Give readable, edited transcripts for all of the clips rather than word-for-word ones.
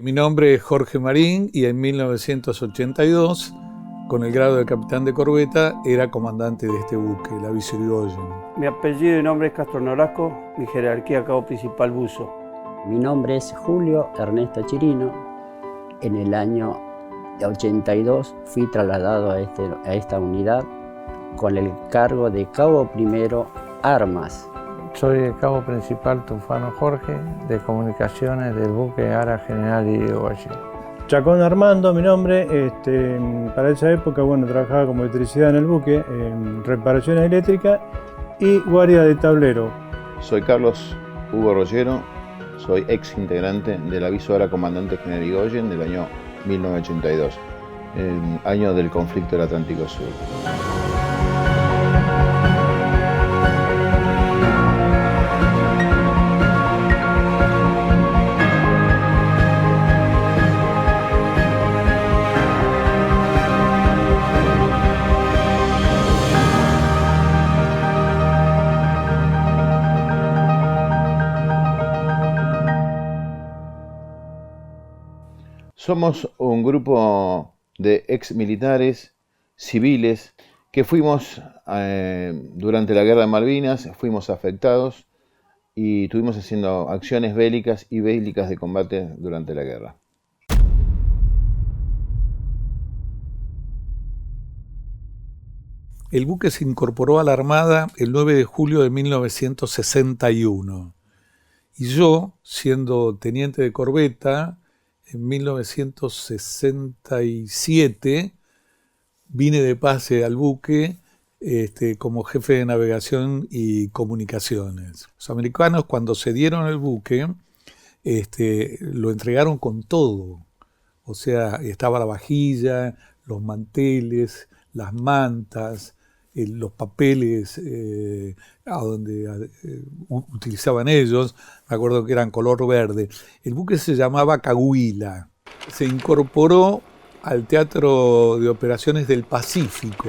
Mi nombre es Jorge Marín y en 1982, con el grado de capitán de corbeta, era comandante de este buque, la Avis Irigoyen. Mi apellido y nombre es Castro Nolasco, mi jerarquía cabo principal buzo. Mi nombre es Julio Ernesto Chirino. En el año 82 fui trasladado a esta unidad con el cargo de cabo primero Armas. Soy el cabo principal Tufano Jorge, de comunicaciones del buque Ara General Irigoyen. Chacón Armando, mi nombre. Para esa época, trabajaba como electricidad en el buque, en reparaciones eléctricas y guardia de tablero. Soy Carlos Hugo Rollero, soy ex integrante del Aviso Ara Comandante General Irigoyen del año 1982, el año del conflicto del Atlántico Sur. Somos un grupo de ex militares, civiles, que fuimos durante la Guerra de Malvinas, fuimos afectados y estuvimos haciendo acciones bélicas y bélicas de combate durante la guerra. El buque se incorporó a la Armada el 9 de julio de 1961 y yo, siendo teniente de corbeta, en 1967 vine de pase al buque como jefe de navegación y comunicaciones. Los americanos, cuando cedieron el buque, lo entregaron con todo. O sea, estaba la vajilla, los manteles, las mantas, los papeles utilizaban ellos, me acuerdo que eran color verde. El buque se llamaba Cahuila. Se incorporó al Teatro de Operaciones del Pacífico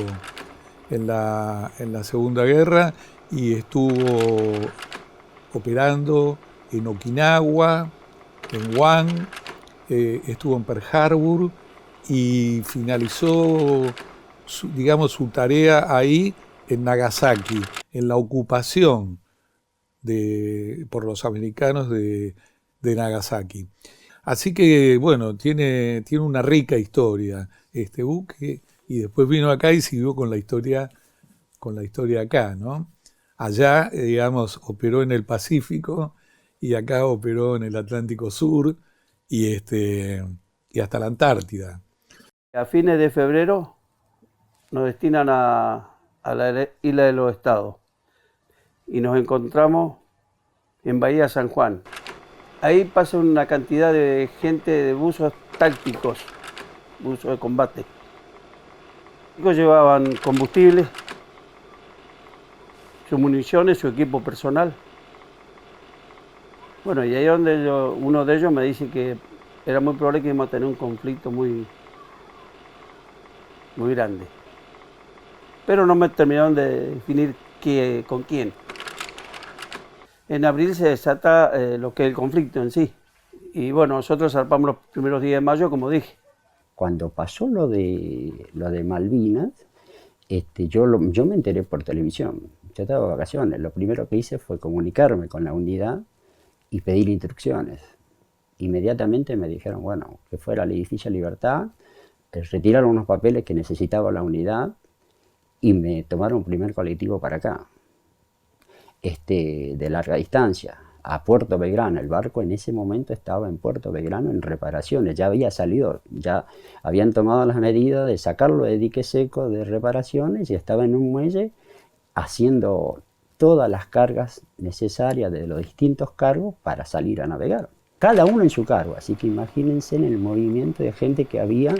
en la Segunda Guerra y estuvo operando en Okinawa, en Guam, estuvo en Pearl Harbor y finalizó su tarea ahí en Nagasaki, en la ocupación por los americanos de Nagasaki. Así que, tiene una rica historia este buque, y después vino acá y siguió con la historia acá, ¿no? Allá, operó en el Pacífico y acá operó en el Atlántico Sur y hasta la Antártida. A fines de febrero nos destinan a la isla de los Estados y nos encontramos en Bahía San Juan. Ahí pasa una cantidad de gente de buzos tácticos, buzos de combate. Ellos llevaban combustible, sus municiones, su equipo personal. Y ahí es donde uno de ellos me dice que era muy probable que íbamos a tener un conflicto muy grande. Pero no me terminaron de definir con quién. En abril se desata lo que es el conflicto en sí. Y nosotros zarpamos los primeros días de mayo, como dije. Cuando pasó lo de Malvinas, yo me enteré por televisión. Yo estaba de vacaciones. Lo primero que hice fue comunicarme con la unidad y pedir instrucciones. Inmediatamente me dijeron, que fuera al edificio Libertad, retiraron unos papeles que necesitaba la unidad y me tomaron un primer colectivo para acá, de larga distancia, a Puerto Belgrano. El barco en ese momento estaba en Puerto Belgrano en reparaciones, ya había salido, ya habían tomado las medidas de sacarlo de dique seco de reparaciones y estaba en un muelle haciendo todas las cargas necesarias de los distintos cargos para salir a navegar. Cada uno en su cargo, así que imagínense en el movimiento de gente que había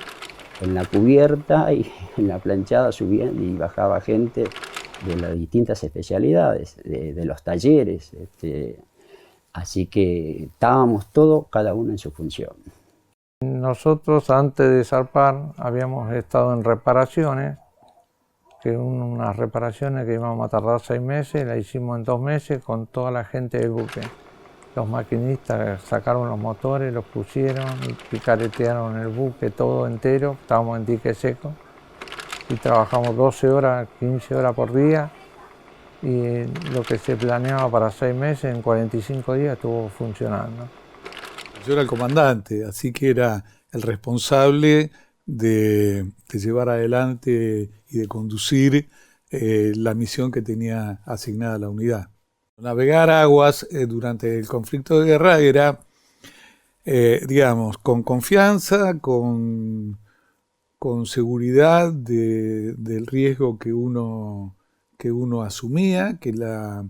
en la cubierta y en la planchada, subía y bajaba gente de las distintas especialidades, de los talleres. Así que estábamos todos, cada uno en su función. Nosotros antes de zarpar habíamos estado en reparaciones, que unas reparaciones que íbamos a tardar 6 meses, la hicimos en 2 meses con toda la gente del buque. Los maquinistas sacaron los motores, los pusieron, picaretearon el buque todo entero, estábamos en dique seco y trabajamos 12 horas, 15 horas por día y lo que se planeaba para 6 meses, en 45 días estuvo funcionando. Yo era el comandante, así que era el responsable de llevar adelante y de conducir la misión que tenía asignada la unidad. Navegar aguas durante el conflicto de guerra era, digamos, con confianza, con seguridad del riesgo que uno asumía, que la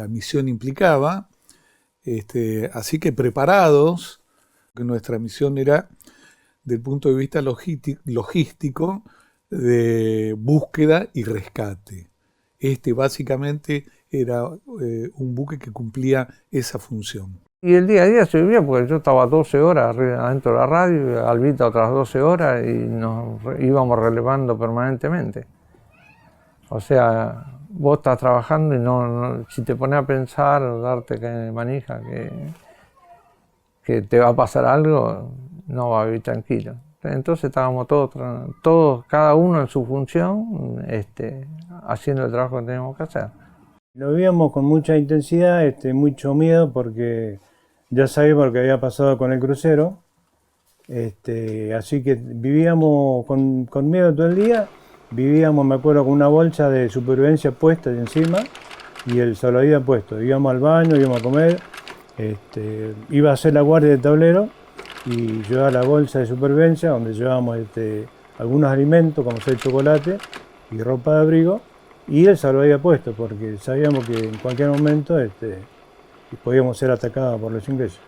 misión implicaba, así que preparados, que nuestra misión era, del punto de vista logístico, de búsqueda y rescate. Básicamente era un buque que cumplía esa función. Y el día a día se vivía porque yo estaba 12 horas adentro de la radio, Albita otras 12 horas y nos íbamos relevando permanentemente. O sea, vos estás trabajando y si te pones a pensar o darte que manija que te va a pasar algo, no va a vivir tranquilo. Entonces estábamos todos, cada uno en su función, haciendo el trabajo que teníamos que hacer. Lo vivíamos con mucha intensidad, mucho miedo, porque ya sabíamos lo que había pasado con el crucero. Así que vivíamos con miedo todo el día. Vivíamos, me acuerdo, con una bolsa de supervivencia puesta de encima y el salvavidas puesto. Íbamos al baño, íbamos a comer, iba a hacer la guardia del tablero y llevaba la bolsa de supervivencia donde llevábamos algunos alimentos como el chocolate y ropa de abrigo y el salvavidas puesto porque sabíamos que en cualquier momento podíamos ser atacados por los ingleses.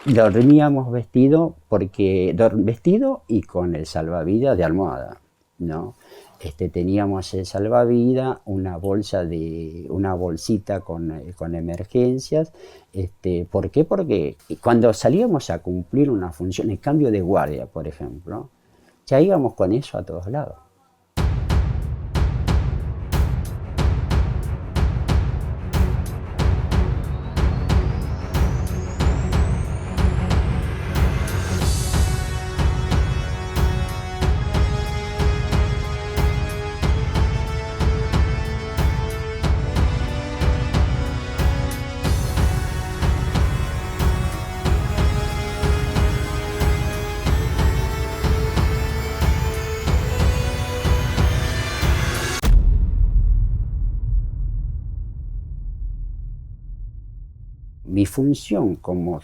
Dormíamos vestido y con el salvavidas de almohada, ¿no? Teníamos el salvavidas, una bolsita con emergencias. ¿Por qué? Porque cuando salíamos a cumplir una función, el cambio de guardia, por ejemplo, ya íbamos con eso a todos lados. Mi función como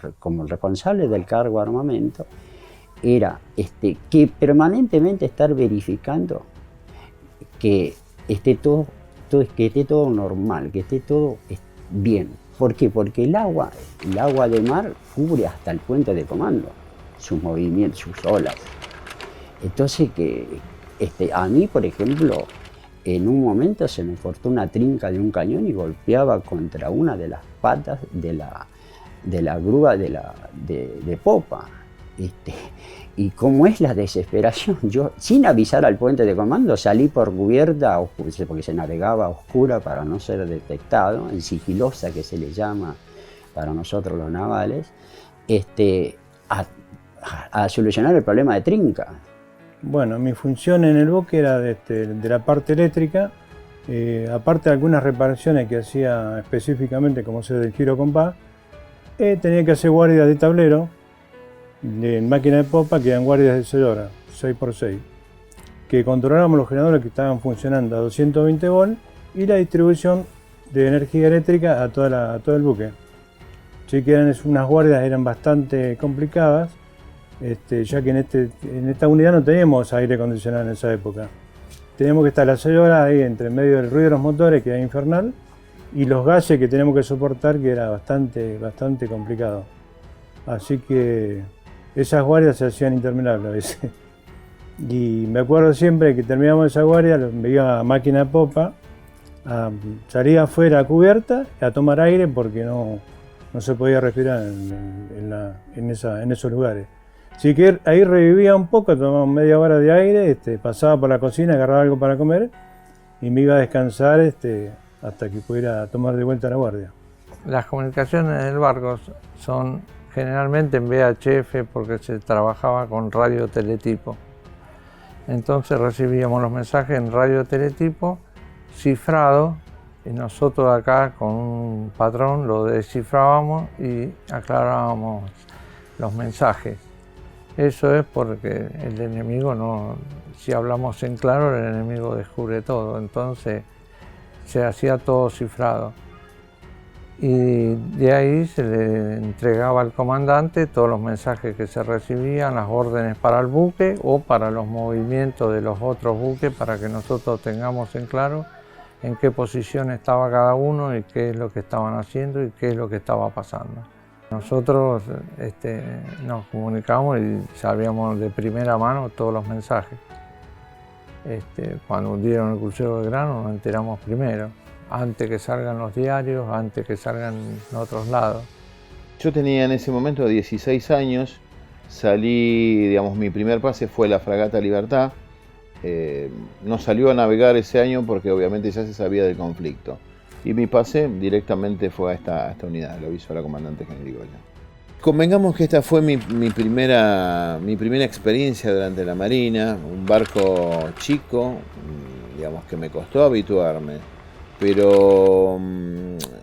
responsable del cargo de armamento era que permanentemente estar verificando que esté todo normal, que esté todo bien. ¿Por qué? Porque el agua de mar cubre hasta el puente de comando, sus movimientos, sus olas. Entonces a mí, por ejemplo, en un momento se me cortó una trinca de un cañón y golpeaba contra una de las patas de la grúa de popa. Y como es la desesperación, yo sin avisar al puente de comando salí por cubierta, porque se navegaba a oscura para no ser detectado, en sigilosa que se le llama para nosotros los navales, a solucionar el problema de trinca. Bueno, mi función en el buque era de la parte eléctrica, aparte de algunas reparaciones que hacía específicamente como ser del giro compás, tenía que hacer guardias de tablero, de máquina de popa, que eran guardias de 6 horas, 6x6, que controlábamos los generadores que estaban funcionando a 220 volts y la distribución de energía eléctrica a todo el buque. Así que unas guardias eran bastante complicadas, ya que en esta unidad no teníamos aire acondicionado en esa época. Teníamos que estar las 6 horas ahí entre medio del ruido de los motores, que era infernal, y los gases que teníamos que soportar, que era bastante complicado. Así que esas guardias se hacían interminables a veces. Y me acuerdo siempre que terminábamos esa guardia, me iba a máquina de popa, salía afuera a cubierta a tomar aire porque no se podía respirar en esos lugares. Así que ahí revivía un poco, tomaba media hora de aire, pasaba por la cocina, agarraba algo para comer y me iba a descansar hasta que pudiera tomar de vuelta la guardia. Las comunicaciones del barco son generalmente en VHF porque se trabajaba con radio-teletipo. Entonces recibíamos los mensajes en radio-teletipo cifrado y nosotros acá con un patrón lo descifrábamos y aclarábamos los mensajes. Eso es porque el enemigo no, si hablamos en claro, el enemigo descubre todo, entonces se hacía todo cifrado. Y de ahí se le entregaba al comandante todos los mensajes que se recibían, las órdenes para el buque o para los movimientos de los otros buques para que nosotros tengamos en claro en qué posición estaba cada uno y qué es lo que estaban haciendo y qué es lo que estaba pasando. Nosotros nos comunicamos y sabíamos de primera mano todos los mensajes. Cuando hundieron el crucero Belgrano nos enteramos primero, antes que salgan los diarios, antes que salgan en otros lados. Yo tenía en ese momento 16 años, salí, digamos, mi primer pase fue la fragata Libertad. No salió a navegar ese año porque obviamente ya se sabía del conflicto. Y mi pase directamente fue a esta unidad, lo avisó la comandante Genérico. Convengamos que esta fue mi primera experiencia durante la Marina, un barco chico, digamos que me costó habituarme, pero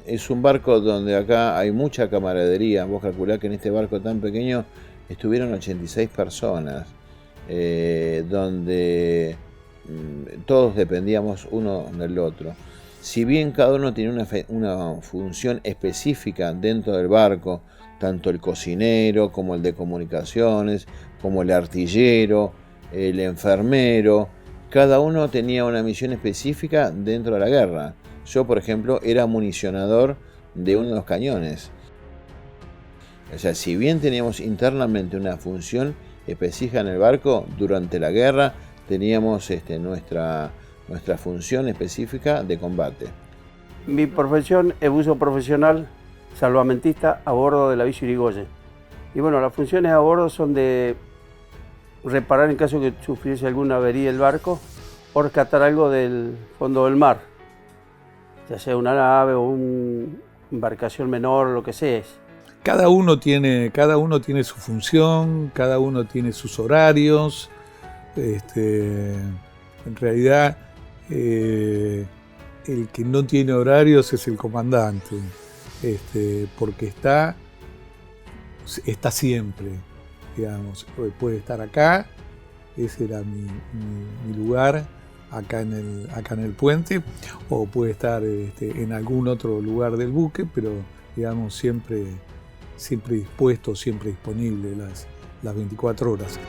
es un barco donde acá hay mucha camaradería. Vos calculás que en este barco tan pequeño estuvieron 86 personas, donde todos dependíamos uno del otro. Si bien cada uno tenía una función específica dentro del barco, tanto el cocinero como el de comunicaciones, como el artillero, el enfermero, cada uno tenía una misión específica dentro de la guerra. Yo, por ejemplo, era municionador de uno de los cañones. O sea, si bien teníamos internamente una función específica en el barco, durante la guerra teníamos nuestra función específica de combate. Mi profesión es buzo profesional salvamentista a bordo de la Vicio Irigoyen. Y bueno, las funciones a bordo son de reparar en caso que sufriese alguna avería el barco o rescatar algo del fondo del mar, ya sea una nave o una embarcación menor, lo que sea. Cada uno tiene su función, cada uno tiene sus horarios. En realidad, el que no tiene horarios es el comandante, porque está siempre, digamos. Puede estar acá, ese era mi lugar, acá en el puente, o puede estar en algún otro lugar del buque, pero digamos siempre dispuesto, siempre disponible las 24 horas.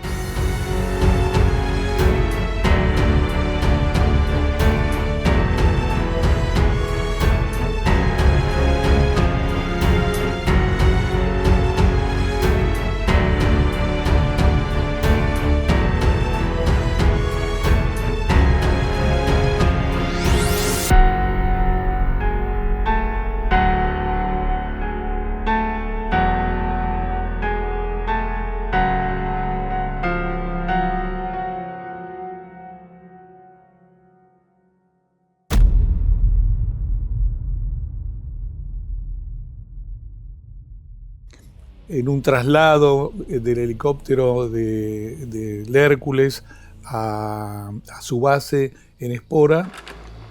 En un traslado del helicóptero del Hércules a su base en Espora,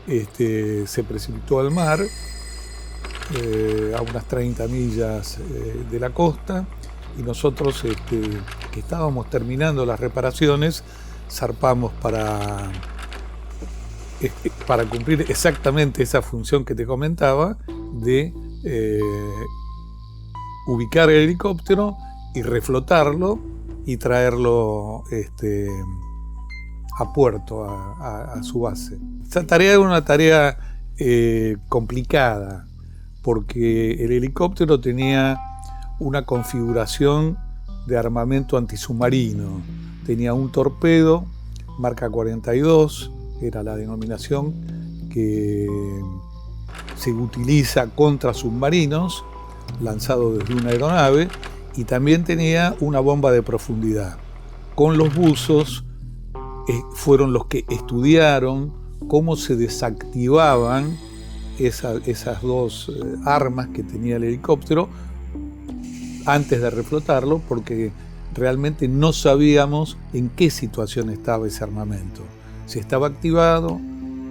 se precipitó al mar a unas 30 millas de la costa, y nosotros, que estábamos terminando las reparaciones, zarpamos para cumplir exactamente esa función que te comentaba de ubicar el helicóptero y reflotarlo y traerlo a puerto, a su base. Esta tarea era una tarea complicada, porque el helicóptero tenía una configuración de armamento antisubmarino. Tenía un torpedo marca 42, era la denominación que se utiliza contra submarinos, lanzado desde una aeronave, y también tenía una bomba de profundidad. Con los buzos fueron los que estudiaron cómo se desactivaban esas dos armas que tenía el helicóptero antes de reflotarlo, porque realmente no sabíamos en qué situación estaba ese armamento, si estaba activado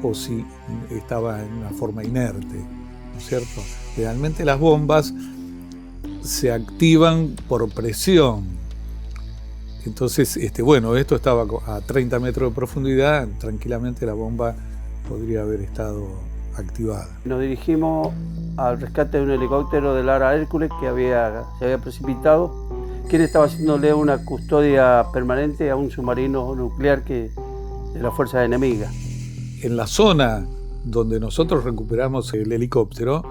o si estaba en una forma inerte, ¿no es cierto? Realmente las bombas se activan por presión. Entonces, bueno, esto estaba a 30 metros de profundidad, tranquilamente la bomba podría haber estado activada. Nos dirigimos al rescate de un helicóptero del Ara Hércules que se había precipitado, quien estaba haciéndole una custodia permanente a un submarino nuclear de las fuerzas enemigas. En la zona donde nosotros recuperamos el helicóptero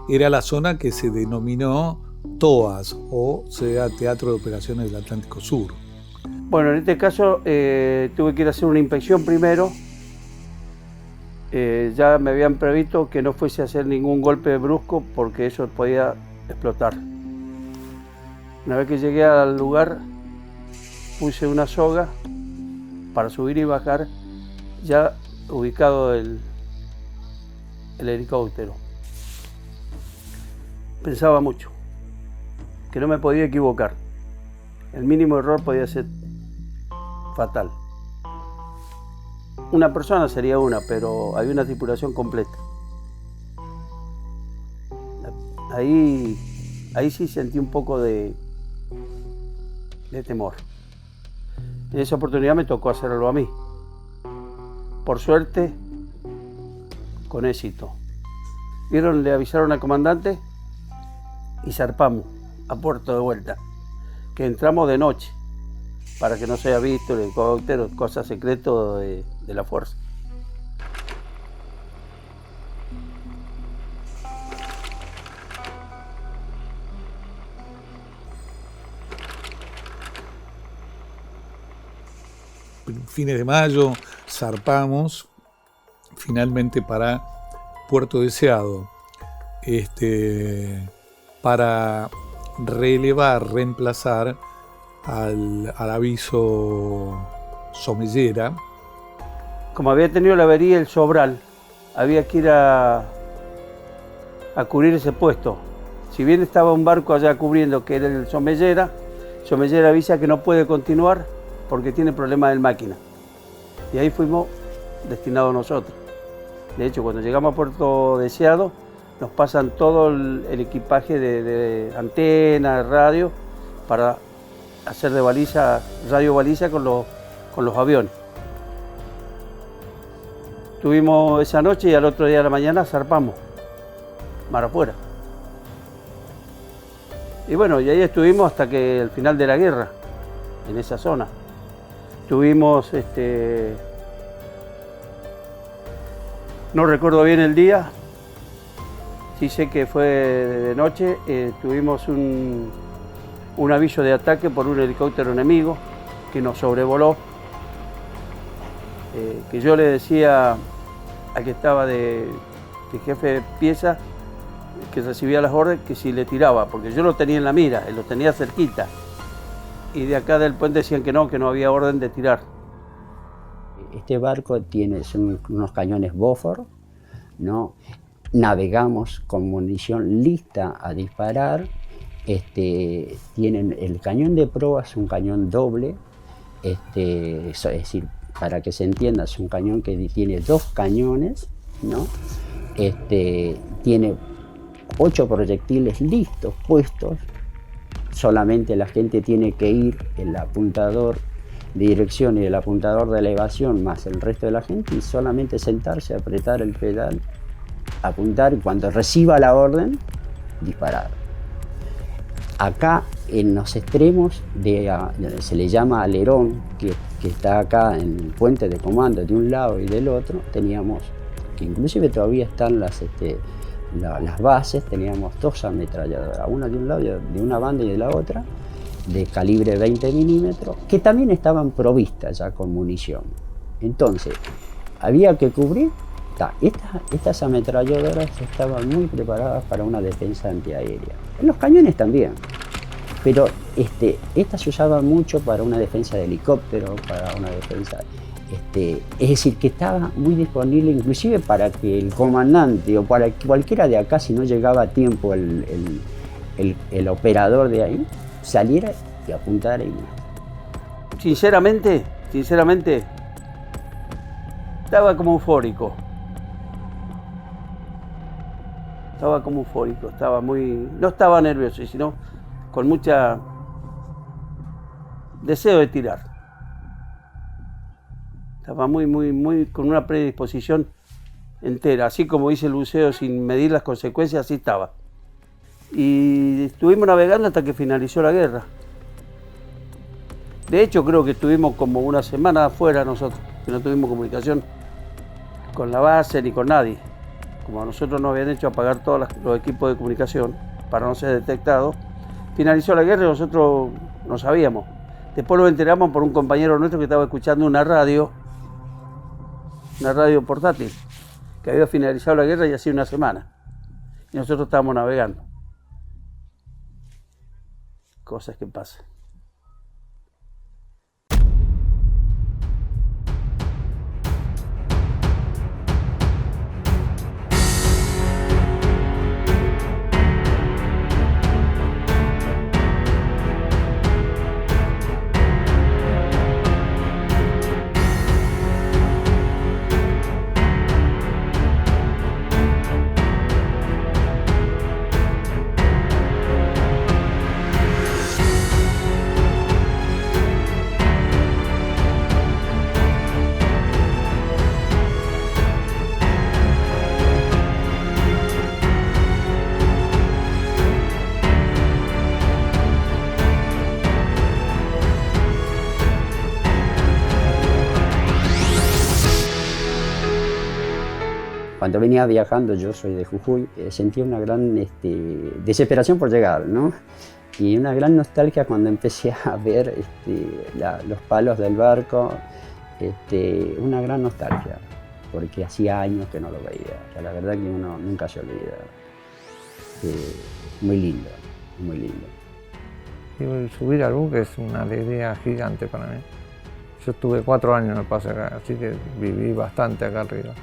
era la zona que se denominó TOAS, o sea, Teatro de Operaciones del Atlántico Sur. Bueno, en este caso tuve que ir a hacer una inspección primero. Ya me habían previsto que no fuese a hacer ningún golpe brusco porque eso podía explotar. Una vez que llegué al lugar, puse una soga para subir y bajar, ya ubicado el helicóptero. Pensaba mucho, que no me podía equivocar. El mínimo error podía ser fatal. Una persona sería una, pero había una tripulación completa. Ahí sí sentí un poco de temor. En esa oportunidad me tocó hacerlo a mí. Por suerte, con éxito. Le avisaron al comandante y zarpamos a puerto de vuelta, que entramos de noche, para que no se haya visto el helicóptero, cosas secretas de la fuerza. Fines de mayo zarpamos finalmente para Puerto Deseado, para reemplazar al aviso Somellera. Como había tenido la avería el Sobral, había que ir a cubrir ese puesto. Si bien estaba un barco allá cubriendo, que era el Somellera avisa que no puede continuar porque tiene problemas de máquina. Y ahí fuimos destinados nosotros. De hecho, cuando llegamos a Puerto Deseado, nos pasan todo el equipaje de antena, radio, para hacer de baliza, radio baliza con los aviones. Estuvimos esa noche y al otro día de la mañana zarpamos, mar afuera. Y bueno, y ahí estuvimos hasta que el final de la guerra, en esa zona. Tuvimos, no recuerdo bien el día, sí sé que fue de noche, tuvimos un aviso de ataque por un helicóptero enemigo que nos sobrevoló, que yo le decía al que estaba de jefe de pieza, que recibía las órdenes, que si le tiraba, porque yo lo tenía en la mira, lo tenía cerquita, y de acá del puente decían que no había orden de tirar. Este barco son unos cañones Bofors, ¿no? Navegamos con munición lista a disparar. Tienen el cañón de proa, es un cañón doble, es decir, para que se entienda, es un cañón que tiene dos cañones, ¿no? Tiene 8 proyectiles listos, puestos. Solamente la gente tiene que ir, el apuntador de dirección y el apuntador de elevación, más el resto de la gente, y solamente sentarse, apretar el pedal, apuntar, y cuando reciba la orden, disparar. Acá en los extremos, se le llama alerón, que está acá en el puente de comando de un lado y del otro, teníamos, que inclusive todavía están las bases, teníamos 2 ametralladoras, una de un lado, de una banda y de la otra, de calibre 20 milímetros, que también estaban provistas ya con munición. Entonces, había que cubrir. Estas ametralladoras estaban muy preparadas para una defensa antiaérea. Los cañones también, pero estas se usaban mucho para una defensa de helicóptero, para una defensa. Es decir, que estaba muy disponible inclusive para que el comandante o para cualquiera de acá, si no llegaba a tiempo el operador de ahí, saliera y apuntara y Sinceramente, estaba como eufórico. Estaba muy... No estaba nervioso, sino con mucha deseo de tirar. Estaba muy con una predisposición entera, así como dice el buceo, sin medir las consecuencias, así estaba. Y estuvimos navegando hasta que finalizó la guerra. De hecho, creo que estuvimos como una semana afuera nosotros, que no tuvimos comunicación con la base ni con nadie. Como a nosotros nos habían hecho apagar todos los equipos de comunicación para no ser detectados, finalizó la guerra y nosotros no sabíamos. Después nos enteramos por un compañero nuestro que estaba escuchando una radio portátil, que había finalizado la guerra y hacía una semana. Y nosotros estábamos navegando. Cosas que pasan. Cuando venía viajando, yo soy de Jujuy, sentía una gran desesperación por llegar, ¿no? Y una gran nostalgia cuando empecé a ver los palos del barco, una gran nostalgia, porque hacía años que no lo veía. O sea, la verdad que uno nunca se olvida. Muy lindo, muy lindo. Y subir al buque es una alegría gigante para mí. Yo estuve 4 años me pasé acá, así que viví bastante acá arriba.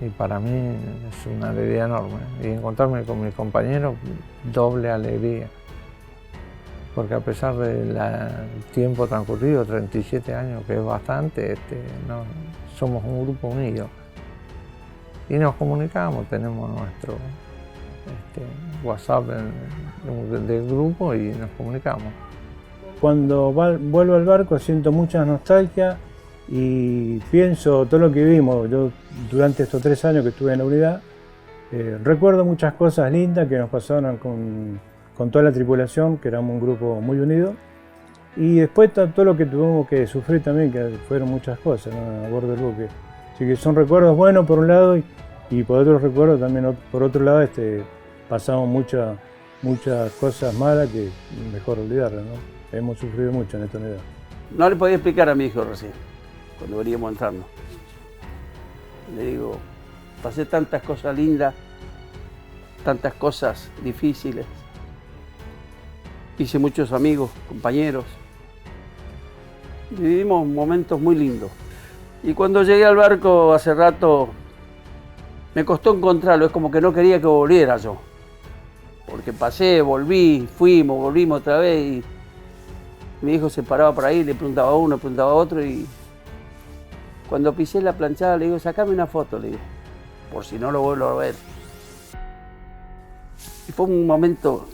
Y para mí es una alegría enorme. Y encontrarme con mis compañeros, doble alegría. Porque a pesar del tiempo transcurrido, 37 años, que es bastante, somos un grupo unido. Y nos comunicamos, tenemos nuestro WhatsApp del grupo y nos comunicamos. Cuando vuelvo al barco siento mucha nostalgia y pienso todo lo que vivimos. Yo durante estos 3 años que estuve en la unidad, recuerdo muchas cosas lindas que nos pasaron con toda la tripulación, que éramos un grupo muy unido. Y después todo lo que tuvimos que sufrir también, que fueron muchas cosas, ¿no?, a bordo del buque. Así que son recuerdos buenos por un lado y por otro recuerdo también, por otro lado, pasamos muchas cosas malas que mejor olvidarlas, ¿no? Hemos sufrido mucho en esta unidad. No le podía explicar a mi hijo recién, cuando veníamos entrando. Le digo, pasé tantas cosas lindas, tantas cosas difíciles. Hice muchos amigos, compañeros. Vivimos momentos muy lindos. Y cuando llegué al barco hace rato, me costó encontrarlo. Es como que no quería que volviera yo. Porque pasé, volví, volvimos otra vez. Y mi hijo se paraba por ahí, le preguntaba a uno, le preguntaba a otro. Y cuando pisé la planchada, le digo, sacame una foto, le digo, por si no lo vuelvo a ver. Y fue un momento,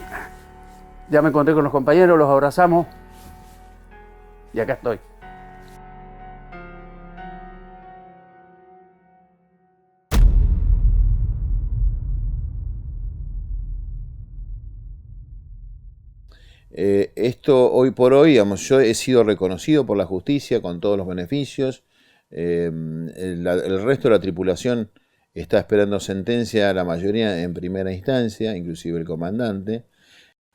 ya me encontré con los compañeros, los abrazamos y acá estoy. Esto hoy por hoy, digamos, yo he sido reconocido por la justicia con todos los beneficios. El resto de la tripulación está esperando sentencia, la mayoría en primera instancia, inclusive el comandante.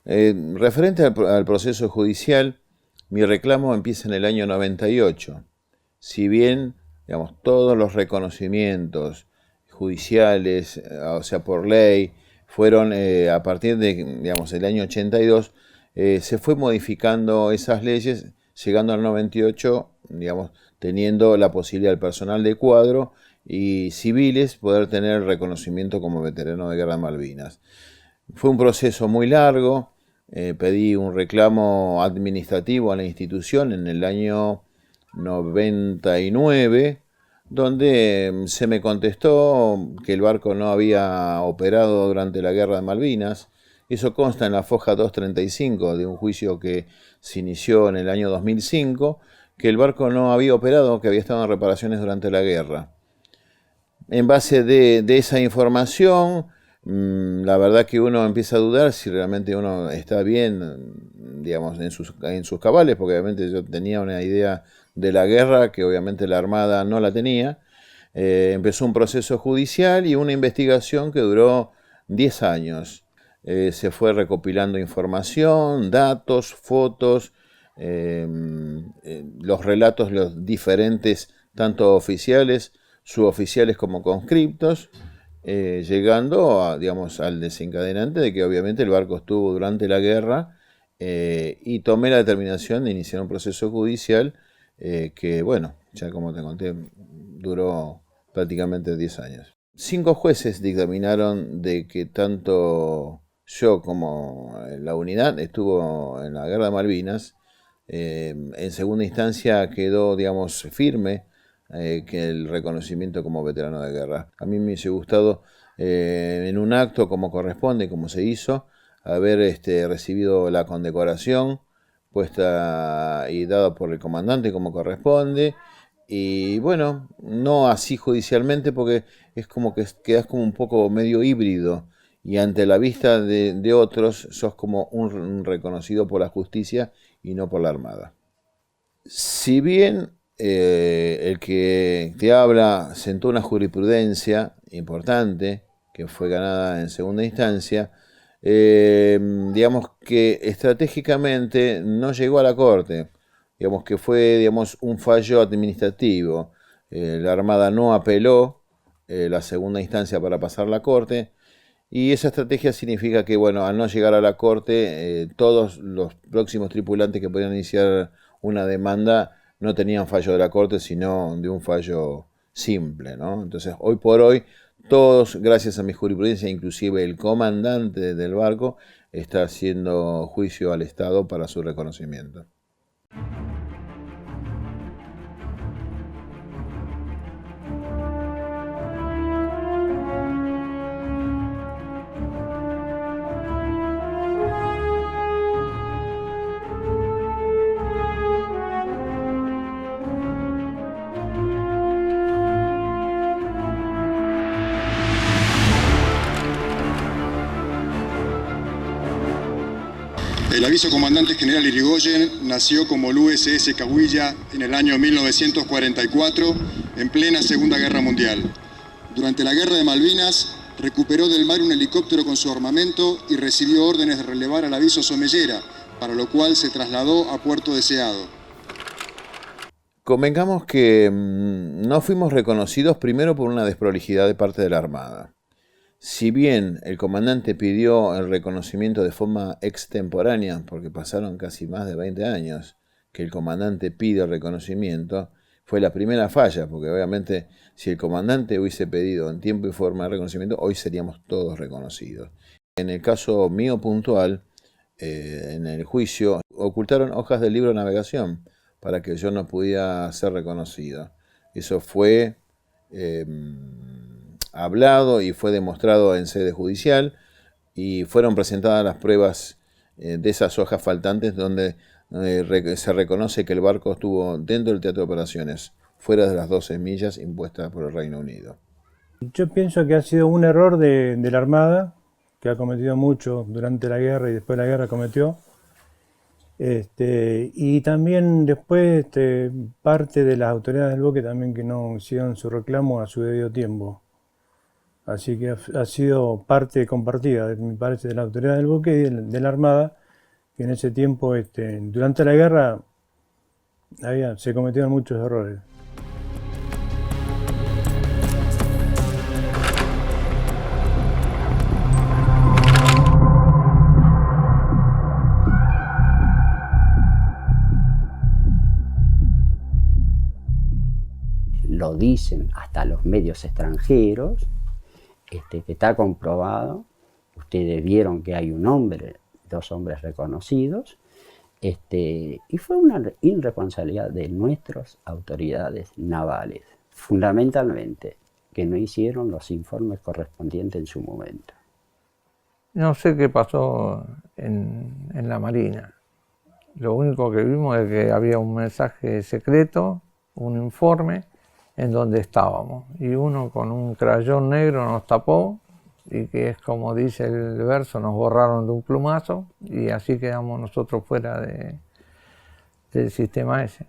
Referente al proceso judicial, mi reclamo empieza en el año 98. Si bien, digamos, todos los reconocimientos judiciales, o sea, por ley, fueron a partir de, digamos, el año 82, se fue modificando esas leyes, llegando al 98, digamos, teniendo la posibilidad del personal de cuadro y civiles poder tener reconocimiento como veterano de guerra de Malvinas. Fue un proceso muy largo, pedí un reclamo administrativo a la institución en el año 99, donde se me contestó que el barco no había operado durante la guerra de Malvinas. Eso consta en la foja 235 de un juicio que se inició en el año 2005, que el barco no había operado, que había estado en reparaciones durante la guerra. En base de esa información, la verdad que uno empieza a dudar si realmente uno está bien, digamos, en sus cabales, porque obviamente yo tenía una idea de la guerra que obviamente la Armada no la tenía. Empezó un proceso judicial y una investigación que duró 10 años. Se fue recopilando información, datos, fotos, los relatos, los diferentes, tanto oficiales, suboficiales como conscriptos, llegando a, digamos, al desencadenante de que obviamente el barco estuvo durante la guerra, y tomé la determinación de iniciar un proceso judicial que, bueno, ya como te conté, duró prácticamente 10 años. 5 jueces dictaminaron de que tanto yo como la unidad estuvo en la guerra de Malvinas. En segunda instancia quedó, digamos, firme que el reconocimiento como veterano de guerra. A mí me hubiese gustado, en un acto como corresponde, como se hizo, haber recibido la condecoración puesta y dada por el comandante como corresponde. Y bueno, no así judicialmente, porque es como que quedas como un poco medio híbrido, y ante la vista de otros sos como un reconocido por la justicia y no por la Armada. Si bien el que te habla sentó una jurisprudencia importante que fue ganada en segunda instancia, digamos que estratégicamente no llegó a la Corte, digamos que fue, digamos, un fallo administrativo. La Armada no apeló la segunda instancia para pasar la Corte, y esa estrategia significa que, bueno, al no llegar a la Corte, todos los próximos tripulantes que podían iniciar una demanda no tenían fallo de la Corte, sino de un fallo simple, ¿no? Entonces, hoy por hoy, todos, gracias a mi jurisprudencia, inclusive el comandante del barco, está haciendo juicio al Estado para su reconocimiento. El aviso comandante general Irigoyen nació como el USS Cahuilla en el año 1944, en plena Segunda Guerra Mundial. Durante la Guerra de Malvinas, recuperó del mar un helicóptero con su armamento y recibió órdenes de relevar al aviso Somellera, para lo cual se trasladó a Puerto Deseado. Convengamos que no fuimos reconocidos primero por una desprolijidad de parte de la Armada. Si bien el comandante pidió el reconocimiento de forma extemporánea, porque pasaron casi más de 20 años que el comandante pide el reconocimiento, fue la primera falla, porque obviamente si el comandante hubiese pedido en tiempo y forma de reconocimiento, hoy seríamos todos reconocidos. En el caso mío puntual, en el juicio, ocultaron hojas del libro de navegación para que yo no pudiera ser reconocido. Eso fue hablado y fue demostrado en sede judicial, y fueron presentadas las pruebas de esas hojas faltantes donde se reconoce que el barco estuvo dentro del teatro de operaciones, fuera de las 12 millas impuestas por el Reino Unido. Yo pienso que ha sido un error de la Armada, que ha cometido mucho durante la guerra y después de la guerra cometió. Y también después parte de las autoridades del buque también que no hicieron su reclamo a su debido tiempo. Así que ha sido parte compartida, me parece, de la autoridad del buque y de la Armada, que en ese tiempo, durante la guerra, se cometieron muchos errores. lo dicen hasta los medios extranjeros, que está comprobado. Ustedes vieron que hay un hombre, 2 hombres reconocidos, y fue una irresponsabilidad de nuestras autoridades navales, fundamentalmente, que no hicieron los informes correspondientes en su momento. No sé qué pasó en la Marina. Lo único que vimos es que había un mensaje secreto, un informe, en donde estábamos. Y uno con un crayón negro nos tapó, y que es como dice el verso, nos borraron de un plumazo, y así quedamos nosotros fuera del sistema ese.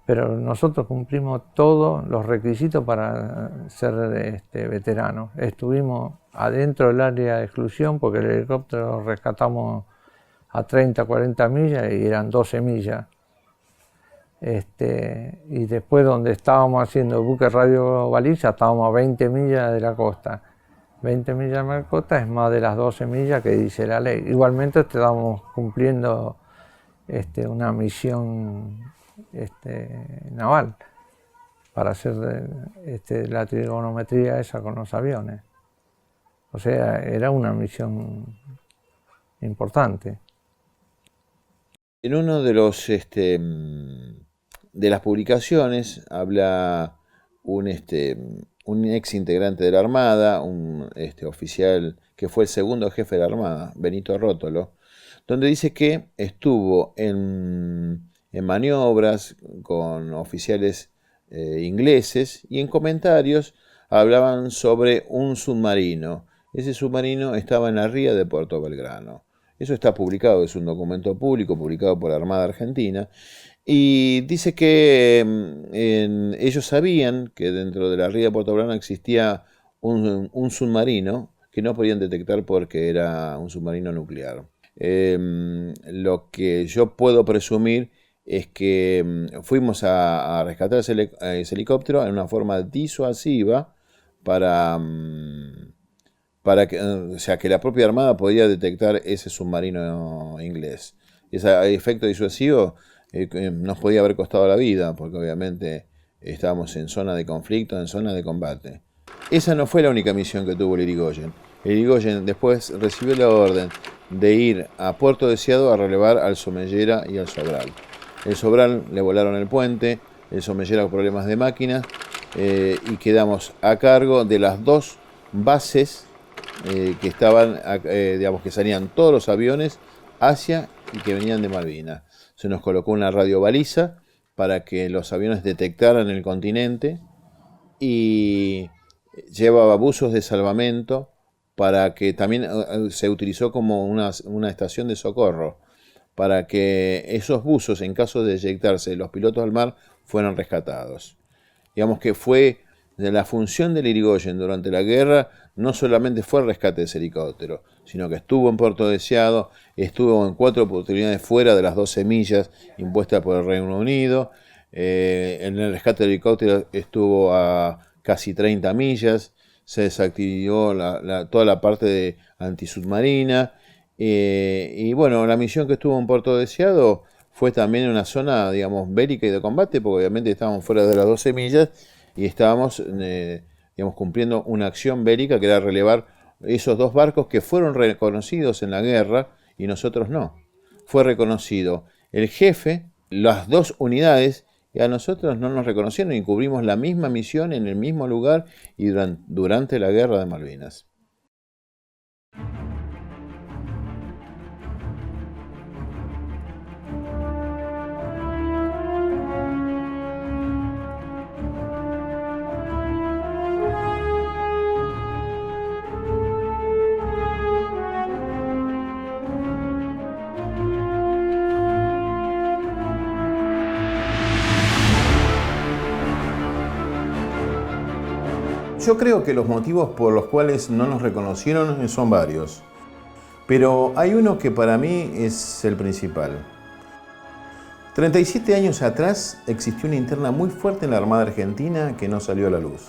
Pero nosotros cumplimos todos los requisitos para ser veteranos. Estuvimos adentro del área de exclusión porque el helicóptero lo rescatamos a 30, 40 millas y eran 12 millas. Y después donde estábamos haciendo el buque radio baliza estábamos a 20 millas de la costa. 20 millas de la costa es más de las 12 millas que dice la ley. Igualmente estábamos cumpliendo una misión naval para hacer la trigonometría esa con los aviones. O sea, era una misión importante. En uno de los de las publicaciones habla un ex integrante de la Armada, un oficial que fue el segundo jefe de la Armada, Benito Rótolo, donde dice que estuvo en maniobras con oficiales ingleses y en comentarios hablaban sobre un submarino. Ese submarino estaba en la ría de Puerto Belgrano. Eso está publicado, es un documento público publicado por la Armada Argentina. Y dice que ellos sabían que dentro de la ría de Puerto Belgrano existía un submarino que no podían detectar porque era un submarino nuclear. Lo que yo puedo presumir es que fuimos a rescatar ese helicóptero en una forma disuasiva para que, o sea, que la propia Armada podía detectar ese submarino inglés. Ese efecto disuasivo nos podía haber costado la vida, porque obviamente estábamos en zona de conflicto, en zona de combate. Esa no fue la única misión que tuvo el Irigoyen. El Irigoyen después recibió la orden de ir a Puerto Deseado a relevar al Somellera y al Sobral. El Sobral le volaron el puente, el Somellera con problemas de máquinas, y quedamos a cargo de las 2 bases que estaban, digamos, que salían todos los aviones hacia y que venían de Malvinas. Se nos colocó una radiobaliza para que los aviones detectaran el continente y llevaba buzos de salvamento para que también se utilizó como una estación de socorro, para que esos buzos, en caso de eyectarse los pilotos al mar, fueran rescatados. Digamos que fue de la función del Irigoyen durante la guerra, no solamente fue el rescate de ese helicóptero, sino que estuvo en Puerto Deseado, estuvo en 4 oportunidades fuera de las 12 millas impuestas por el Reino Unido, en el rescate del helicóptero estuvo a casi 30 millas, se desactivó toda la parte de antisubmarina, y bueno, la misión que estuvo en Puerto Deseado fue también en una zona, digamos, bélica y de combate, porque obviamente estábamos fuera de las 12 millas y estábamos, digamos, cumpliendo una acción bélica que era relevar esos 2 barcos que fueron reconocidos en la guerra y nosotros no. Fue reconocido el jefe, las 2 unidades, y a nosotros no nos reconocieron y cubrimos la misma misión en el mismo lugar y durante la guerra de Malvinas. Yo creo que los motivos por los cuales no nos reconocieron son varios, pero hay uno que para mí es el principal. 37 años atrás existió una interna muy fuerte en la Armada Argentina que no salió a la luz.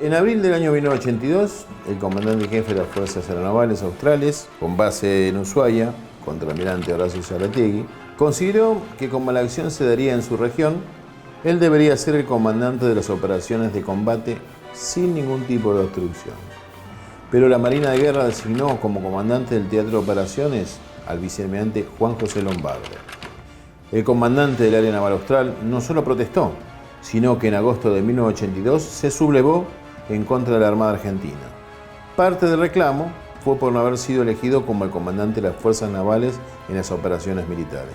En abril del año 1982, el comandante jefe de las Fuerzas Aeronavales Australes, con base en Ushuaia, contraalmirante Horacio Zarategui, consideró que como la acción se daría en su región, él debería ser el comandante de las operaciones de combate sin ningún tipo de obstrucción. Pero la Marina de Guerra designó como comandante del Teatro de Operaciones al vicealmirante Juan José Lombardo. El comandante del área naval austral no solo protestó, sino que en agosto de 1982 se sublevó en contra de la Armada Argentina. Parte del reclamo fue por no haber sido elegido como el comandante de las fuerzas navales en las operaciones militares.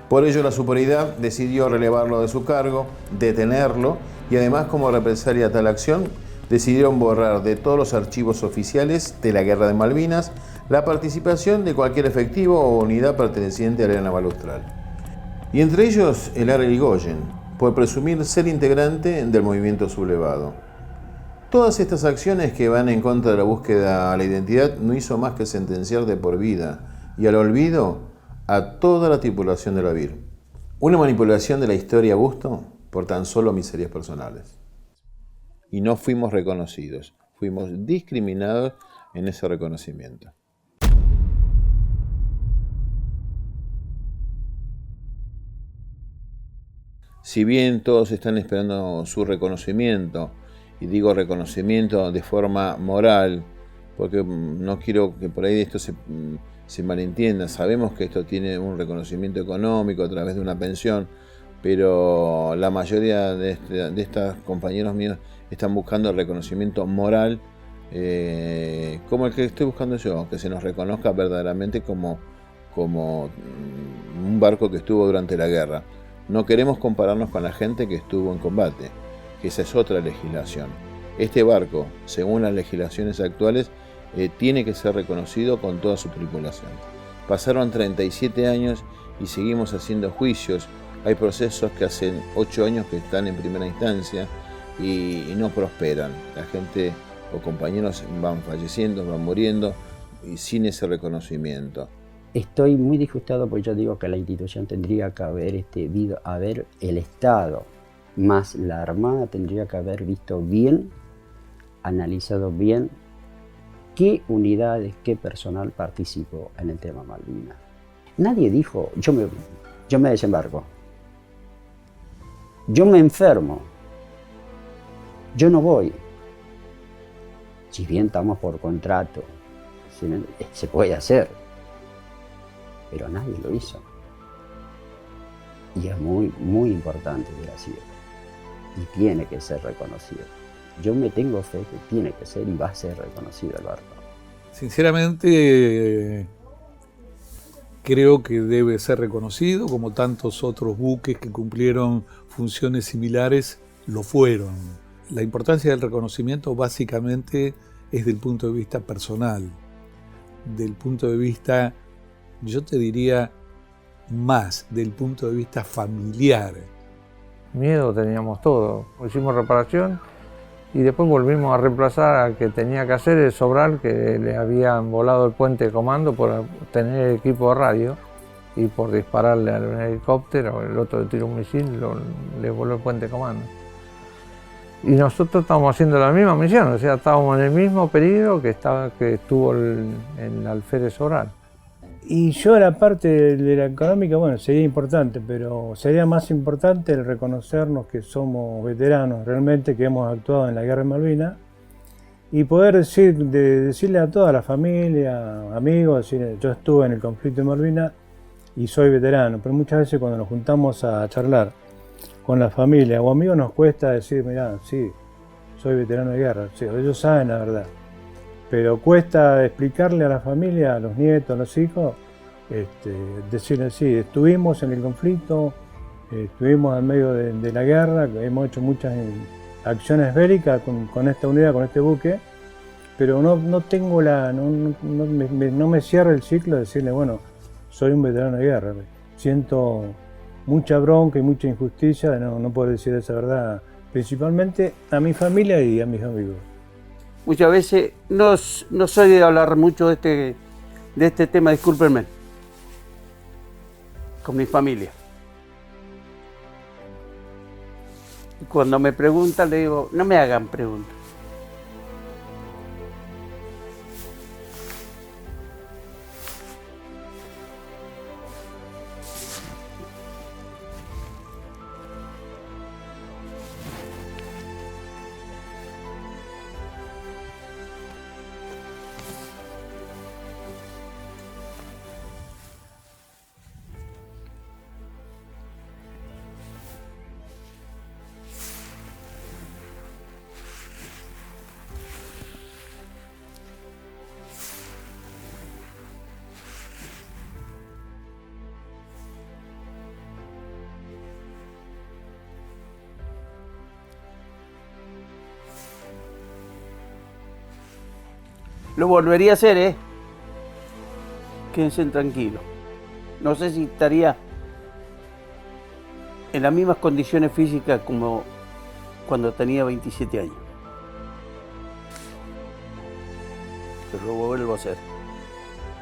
Por ello la superioridad decidió relevarlo de su cargo, detenerlo y además como represalia a tal acción decidieron borrar de todos los archivos oficiales de la Guerra de Malvinas la participación de cualquier efectivo o unidad perteneciente al área naval austral. Y entre ellos el Ara Irigoyen, por presumir ser integrante del movimiento sublevado. Todas estas acciones que van en contra de la búsqueda a la identidad no hizo más que sentenciar de por vida y al olvido a toda la tripulación de la VIR. Una manipulación de la historia a gusto por tan solo miserias personales. Y no fuimos reconocidos, fuimos discriminados en ese reconocimiento. Si bien todos están esperando su reconocimiento, y digo reconocimiento de forma moral, porque no quiero que por ahí esto se malentienda. Sabemos que esto tiene un reconocimiento económico a través de una pensión, pero la mayoría de estos compañeros míos están buscando el reconocimiento moral, como el que estoy buscando yo, que se nos reconozca verdaderamente como un barco que estuvo durante la guerra. No queremos compararnos con la gente que estuvo en combate, que esa es otra legislación. Este barco, según las legislaciones actuales, tiene que ser reconocido con toda su tripulación. Pasaron 37 años y seguimos haciendo juicios. Hay procesos que hacen 8 años que están en primera instancia y no prosperan. La gente o compañeros van falleciendo, van muriendo y sin ese reconocimiento. Estoy muy disgustado porque yo digo que la institución tendría que haber el Estado más la Armada tendría que haber visto bien, analizado bien qué unidades, qué personal participó en el tema Malvinas. Nadie dijo, yo me desembarco, yo me enfermo, yo no voy. Si bien estamos por contrato, se puede hacer, pero nadie lo hizo. Y es muy, muy importante que así es. Y tiene que ser reconocido. Yo me tengo fe que tiene que ser y va a ser reconocido el barco. Sinceramente, creo que debe ser reconocido, como tantos otros buques que cumplieron funciones similares lo fueron. La importancia del reconocimiento básicamente es del punto de vista personal, del punto de vista, yo te diría, más del punto de vista familiar. Miedo teníamos todo. Hicimos reparación y después volvimos a reemplazar al que tenía que hacer el Sobral, que le habían volado el puente de comando por tener el equipo de radio y por dispararle al helicóptero, el otro le tiró un misil, le voló el puente de comando. Y nosotros estábamos haciendo la misma misión, o sea, estábamos en el mismo periodo que estuvo el alférez Sobral. Y yo la parte de la económica, bueno, sería importante, pero sería más importante el reconocernos que somos veteranos realmente, que hemos actuado en la Guerra de Malvinas, y poder decirle a toda la familia, amigos, decir, yo estuve en el conflicto de Malvinas y soy veterano. Pero muchas veces cuando nos juntamos a charlar con la familia o amigos nos cuesta decir, mirá, sí, soy veterano de guerra. Sí, ellos saben la verdad. Pero cuesta explicarle a la familia, a los nietos, a los hijos, decirles, sí, estuvimos en el conflicto, estuvimos en medio de la guerra, hemos hecho muchas acciones bélicas con esta unidad, con este buque, pero no me cierra el ciclo de decirle, bueno, soy un veterano de guerra. Siento mucha bronca y mucha injusticia de no poder decir esa verdad, principalmente a mi familia y a mis amigos. Muchas veces no soy de hablar mucho de este tema, discúlpenme, con mi familia. Cuando me preguntan, le digo, no me hagan preguntas. Lo volvería a hacer, ¿eh? Quédense tranquilos. No sé si estaría en las mismas condiciones físicas como cuando tenía 27 años. Pero lo vuelvo a hacer.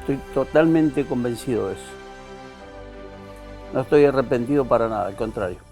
Estoy totalmente convencido de eso. No estoy arrepentido para nada, al contrario.